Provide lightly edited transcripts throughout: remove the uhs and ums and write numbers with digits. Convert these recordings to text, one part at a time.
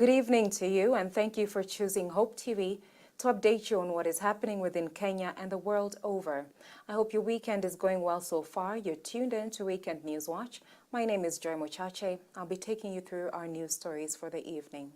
Good evening to you, and thank you for choosing Hope TV to update you on what is happening within Kenya and the world over. I hope your weekend is going well so far. You're tuned in to Weekend News Watch. My name is Mochache. I'll be taking you through our news stories for the evening.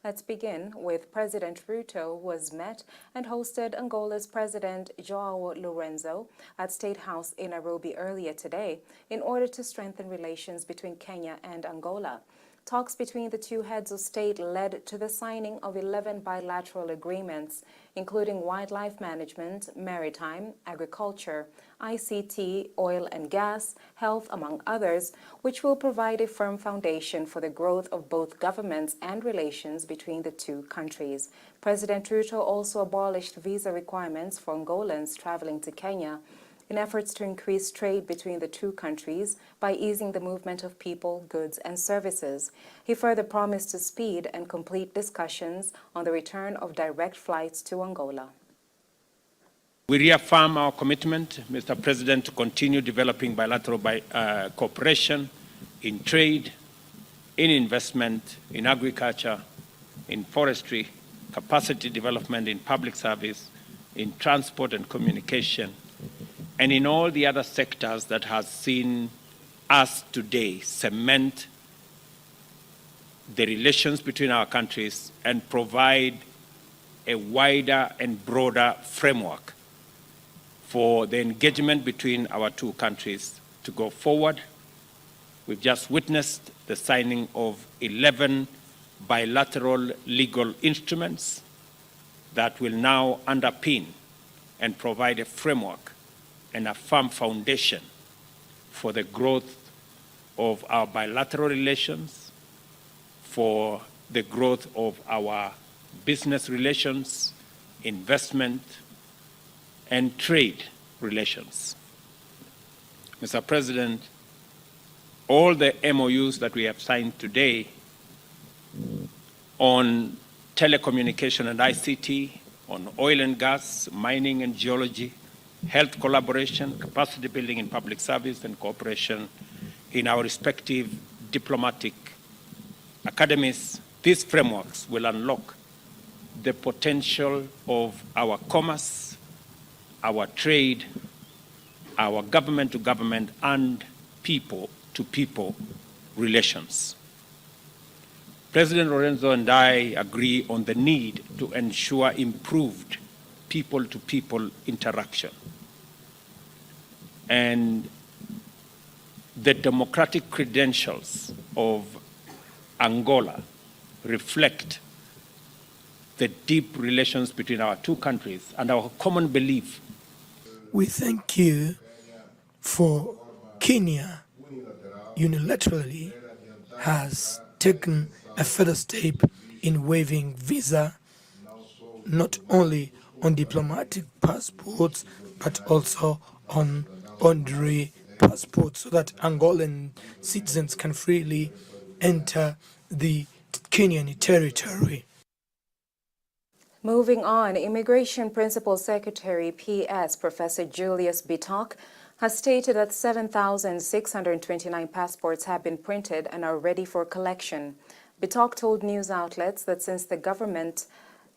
Let's begin with President Ruto was met and hosted Angola's President João Lourenço at State House in Nairobi earlier today in order to strengthen relations between Kenya and Angola. Talks between the two heads of state led to the signing of 11 bilateral agreements, including wildlife management, maritime, agriculture, ICT, oil and gas, health, among others, which will provide a firm foundation for the growth of both governments and relations between the two countries. President Ruto also abolished visa requirements for Angolans traveling to Kenya in efforts to increase trade between the two countries by easing the movement of people, goods, and services. He further promised to speed and complete discussions on the return of direct flights to Angola. We reaffirm our commitment, Mr. President, to continue developing bilateral cooperation in trade, in investment, in agriculture, in forestry, capacity development in public service, in transport and communication, and in all the other sectors that has seen us today cement the relations between our countries and provide a wider and broader framework for the engagement between our two countries to go forward. We've just witnessed the signing of 11 bilateral legal instruments that will now underpin and provide a framework and a firm foundation for the growth of our bilateral relations, for the growth of our business relations, investment, and trade relations. Mr. President, all the MOUs that we have signed today on telecommunication and ICT, on oil and gas, mining and geology, health collaboration, capacity building in public service, and cooperation in our respective diplomatic academies, these frameworks will unlock the potential of our commerce, our trade, our government-to-government and people-to-people relations. President Lourenço and I agree on the need to ensure improved people-to-people interaction. And the democratic credentials of Angola reflect the deep relations between our two countries and our common belief. We thank you for Kenya unilaterally has taken a further step in waiving visa, not only on diplomatic passports, but also on honorary passports, so that Angolan citizens can freely enter the Kenyan territory. Moving on, Immigration Principal Secretary PS Professor Julius Bitok has stated that 7,629 passports have been printed and are ready for collection. Bitok told news outlets that since the government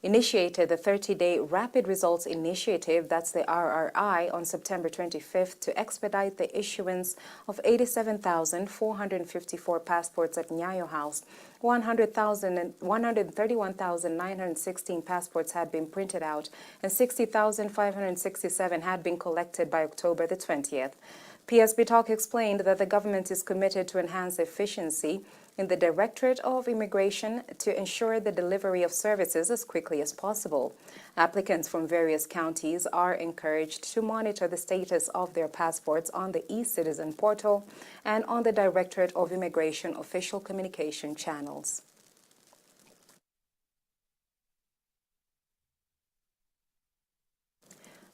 initiated the 30-day Rapid Results Initiative, that's the RRI, on September 25th to expedite the issuance of 87,454 passports at Nyayo House. 131,916 passports had been printed out and 60,567 had been collected by October the 20th. PS Bitok explained that the government is committed to enhance efficiency in the Directorate of Immigration to ensure the delivery of services as quickly as possible. Applicants from various counties are encouraged to monitor the status of their passports on the eCitizen portal and on the Directorate of Immigration official communication channels.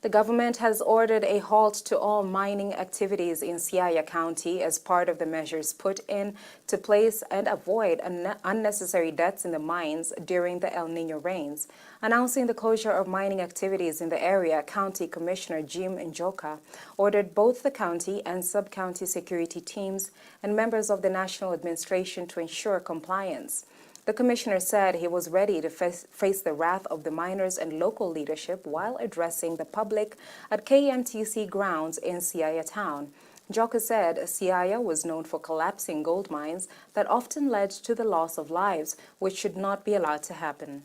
The government has ordered a halt to all mining activities in Siaya County as part of the measures put into place and avoid unnecessary deaths in the mines during the El Niño rains. Announcing the closure of mining activities in the area, County Commissioner Jim Njoka ordered both the county and sub-county security teams and members of the National Administration to ensure compliance. The commissioner said he was ready to face the wrath of the miners and local leadership while addressing the public at KMTC grounds in Siaya town. Njoka said Siaya was known for collapsing gold mines that often led to the loss of lives, which should not be allowed to happen.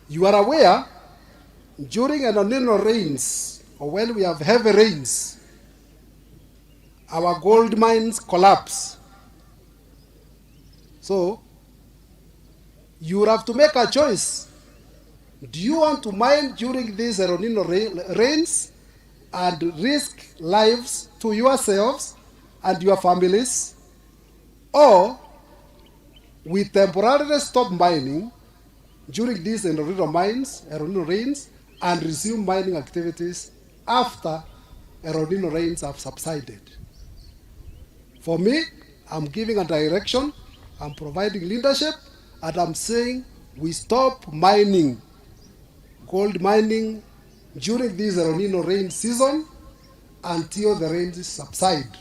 You are aware, during an El Niño rains, or when we have heavy rains, our gold mines collapse. So, you have to make a choice. Do you want to mine during these El Niño rains and risk lives to yourselves and your families? Or we temporarily stop mining during these El Niño rains and resume mining activities after El Niño rains have subsided? For me, I'm giving a direction, I'm providing leadership, and I'm saying we stop mining, gold mining, during this El Niño rain season until the rains subside,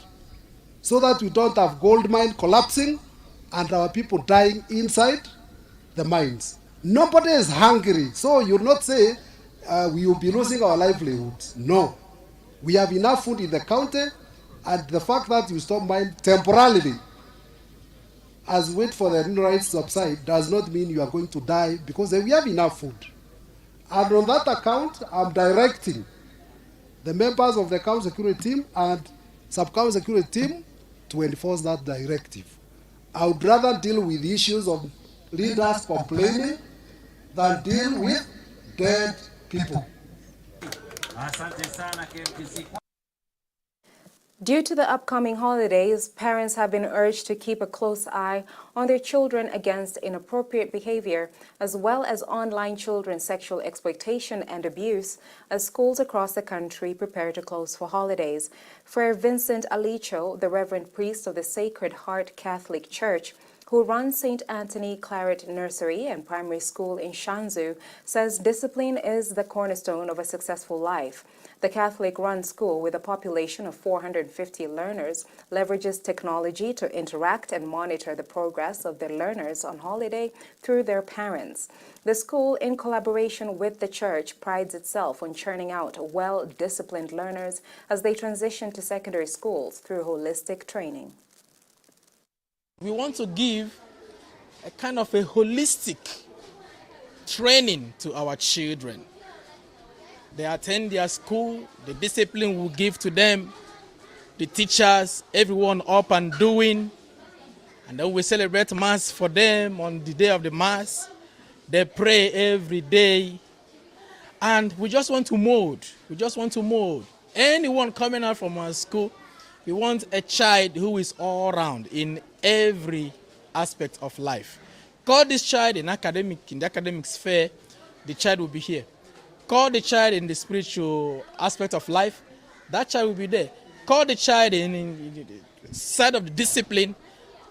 so that we don't have gold mine collapsing and our people dying inside the mines. Nobody is hungry, so you'll not say we will be losing our livelihoods. No. We have enough food in the county, and the fact that you stop mining temporarily as wait for the rains to subside does not mean you are going to die, because we have enough food. And on that account, I'm directing the members of the county security team and sub-county security team to enforce that directive. I would rather deal with issues of leaders complaining than deal with dead people. Due to the upcoming holidays, parents have been urged to keep a close eye on their children against inappropriate behavior, as well as online children's sexual exploitation and abuse, as schools across the country prepare to close for holidays. Friar Vincent Alicho, the Reverend Priest of the Sacred Heart Catholic Church, who runs St. Anthony Claret Nursery and Primary School in Shanzu, says discipline is the cornerstone of a successful life. The Catholic-run school, with a population of 450 learners, leverages technology to interact and monitor the progress of their learners on holiday through their parents. The school, in collaboration with the church, prides itself on churning out well-disciplined learners as they transition to secondary schools through holistic training. We want to give a kind of a holistic training to our children. They attend their school, the discipline we give to them, the teachers, everyone up and doing, and then we celebrate Mass for them on the day of the Mass. They pray every day, and we just want to mold. Anyone coming out from our school, we want a child who is all round in every aspect of life. Call this child in the academic sphere, the child will be here. Call the child in the spiritual aspect of life, that child will be there. Call the child in the side of the discipline,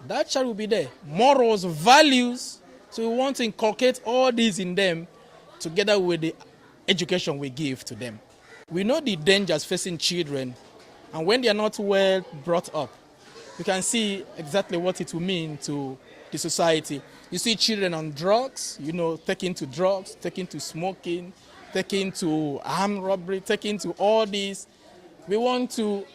That child will be there. Morals, values. So we want to inculcate all these in them together with the education we give to them. We know the dangers facing children, and when they are not well brought up, you can see exactly what it will mean to the society. You see children on drugs, taken to drugs, taken to smoking, taken to armed robbery, taken to all these. We want to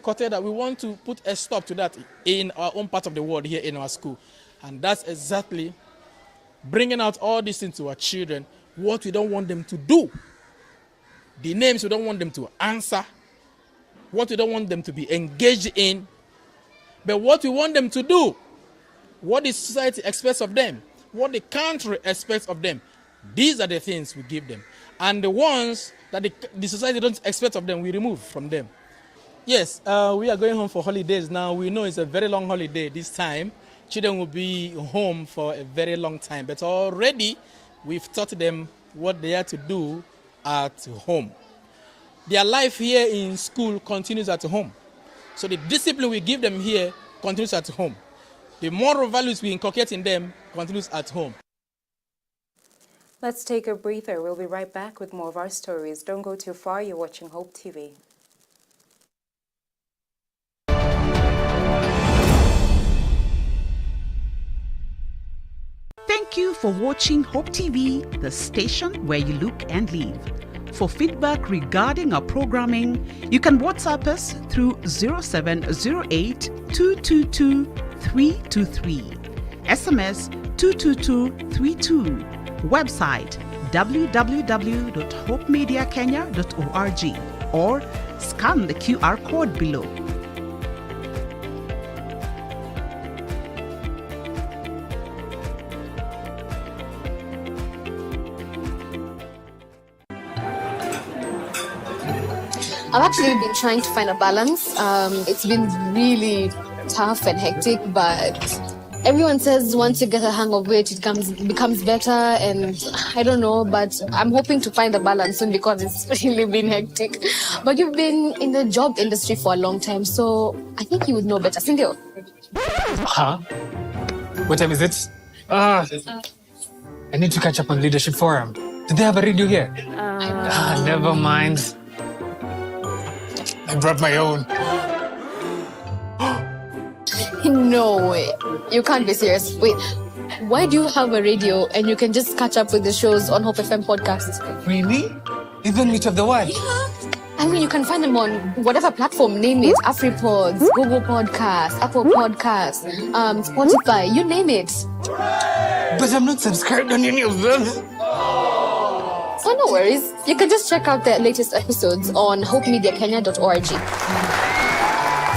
curtail that. We want to put a stop to that in our own part of the world here in our school. And that's exactly bringing out all these things to our children, what we don't want them to do, the names we don't want them to answer, what we don't want them to be engaged in, but what we want them to do, what the society expects of them, what the country expects of them. These are the things we give them. And the ones that the society don't expect of them, we remove from them. Yes, we are going home for holidays now. We know it's a very long holiday this time. Children will be home for a very long time. But already, we've taught them what they are to do at home. Their life here in school continues at home. So the discipline we give them here continues at home. The moral values we inculcate in them continues at home. Let's take a breather. We'll be right back with more of our stories. Don't go too far. You're watching Hope TV. Thank you for watching Hope TV, the station where you look and live. For feedback regarding our programming, you can WhatsApp us through 0708 222 323, SMS 22232, website www.hopemediakenya.org, or scan the QR code below. I've actually been trying to find a balance. It's been really tough and hectic, but everyone says once you get a hang of it, it becomes better, and I don't know, but I'm hoping to find a balance soon because it's really been hectic. But you've been in the job industry for a long time, so I think you would know better. Sindio? Huh? What time is it? I need to catch up on Leadership Forum. Do they have a radio here? Never mind. I brought my own. No way. You can't be serious. Wait, why do you have a radio and you can just catch up with the shows on Hope FM podcast? Really? Even Meet of the One? Yeah. I mean, you can find them on whatever platform, name it. AfriPods, Google Podcasts, Apple Podcasts, Spotify, you name it. But I'm not subscribed on any of them. So no worries. You can just check out the latest episodes on hopemediakenya.org.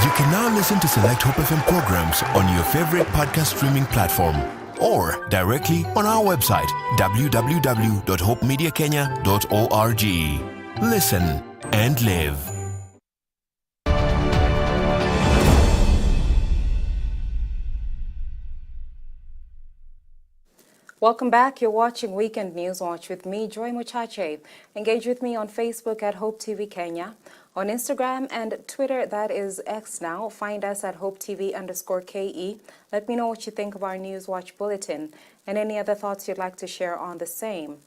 You can now listen to select Hope FM programs on your favorite podcast streaming platform or directly on our website, www.hopemediakenya.org. Listen and live. Welcome back. You're watching Weekend News Watch with me, Joy Mochache. Engage with me on Facebook at Hope TV Kenya. On Instagram and Twitter, that is X now. Find us at HopeTV_KE. Let me know what you think of our News Watch Bulletin and any other thoughts you'd like to share on the same.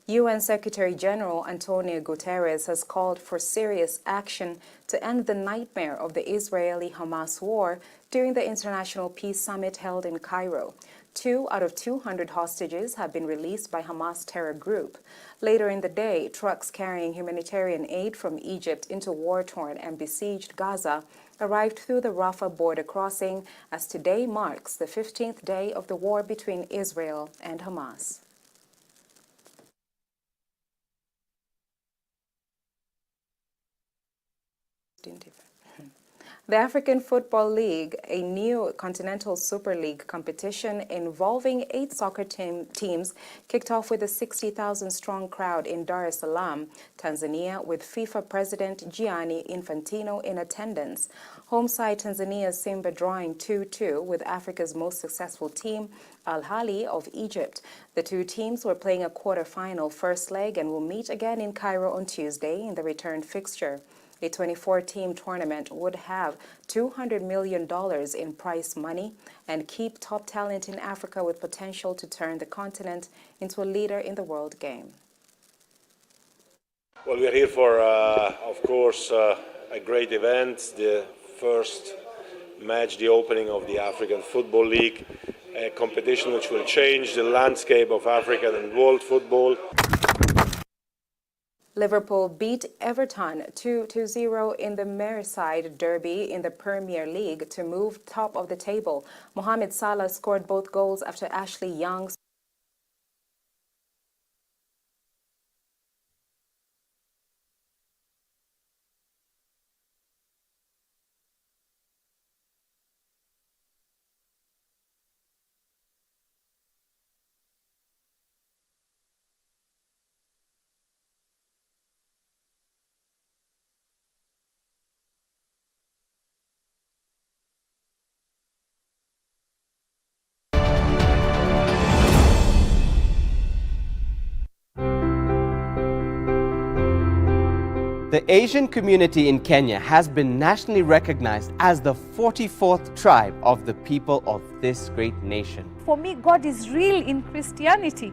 UN Secretary General Antonio Guterres has called for serious action to end the nightmare of the Israeli-Hamas war during the International Peace Summit held in Cairo. 2 out of 200 hostages have been released by Hamas terror group. Later in the day, trucks carrying humanitarian aid from Egypt into war-torn and besieged Gaza arrived through the Rafah border crossing, as today marks the 15th day of the war between Israel and Hamas. The African Football League, a new continental Super League competition involving 8 soccer teams, kicked off with a 60,000-strong crowd in Dar es Salaam, Tanzania, with FIFA President Gianni Infantino in attendance. Home side Tanzania's Simba drawing 2-2 with Africa's most successful team, Al Ahly of Egypt. The two teams were playing a quarter-final first leg and will meet again in Cairo on Tuesday in the return fixture. The 24-team tournament would have $200 million in prize money and keep top talent in Africa with potential to turn the continent into a leader in the world game. Well, we are here for, of course, a great event, the first match, the opening of the African Football League, a competition which will change the landscape of African and world football. Liverpool beat Everton 2-0 in the Merseyside Derby in the Premier League to move top of the table. Mohamed Salah scored both goals after Ashley Young The Asian community in Kenya has been nationally recognized as the 44th tribe of the people of this great nation. For me, God is real in Christianity.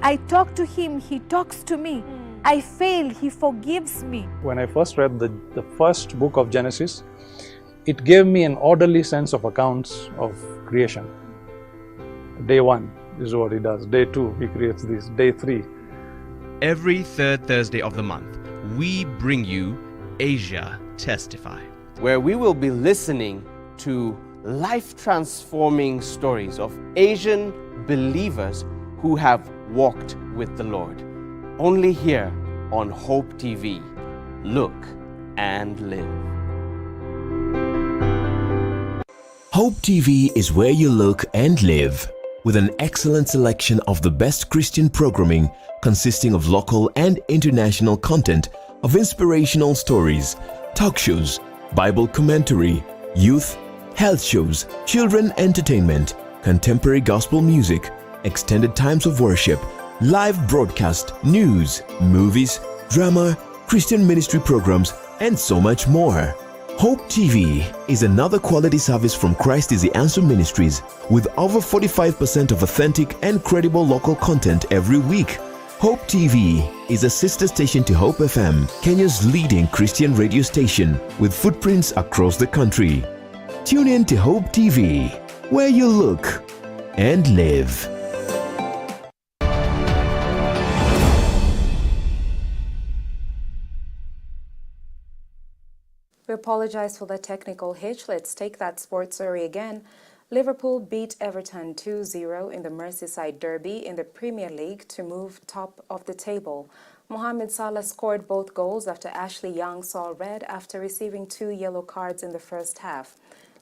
I talk to Him, He talks to me. I fail, He forgives me. When I first read the first book of Genesis, it gave me an orderly sense of accounts of creation. Day 1 is what He does. Day 2, He creates this. Day 3. Every third Thursday of the month, we bring you Asia Testify, where we will be listening to life-transforming stories of Asian believers who have walked with the Lord. Only here on Hope TV. Look and live. Hope TV is where you look and live, with an excellent selection of the best Christian programming consisting of local and international content, of inspirational stories, talk shows, Bible commentary, youth, health shows, children entertainment, contemporary gospel music, extended times of worship, live broadcast, news, movies, drama, Christian ministry programs, and so much more. Hope TV is another quality service from Christ is the Answer Ministries, with over 45% of authentic and credible local content every week. Hope TV is a sister station to Hope FM, Kenya's leading Christian radio station, with footprints across the country. Tune in to Hope TV, where you look and live. We apologize for the technical hitch. Let's take that sports story again. Liverpool beat Everton 2-0 in the Merseyside Derby in the Premier League to move top of the table. Mohamed Salah scored both goals after Ashley Young saw red after receiving 2 yellow cards in the first half.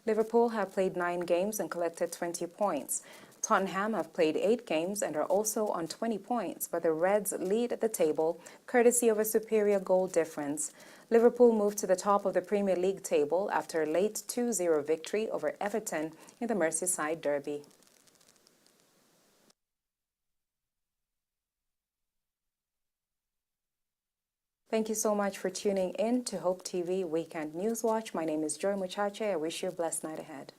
Liverpool have played 9 games and collected 20 points. Tottenham have played 8 games and are also on 20 points, but the Reds lead the table courtesy of a superior goal difference. Liverpool moved to the top of the Premier League table after a late 2-0 victory over Everton in the Merseyside Derby. Thank you so much for tuning in to Hope TV Weekend News Watch. My name is Mochache. I wish you a blessed night ahead.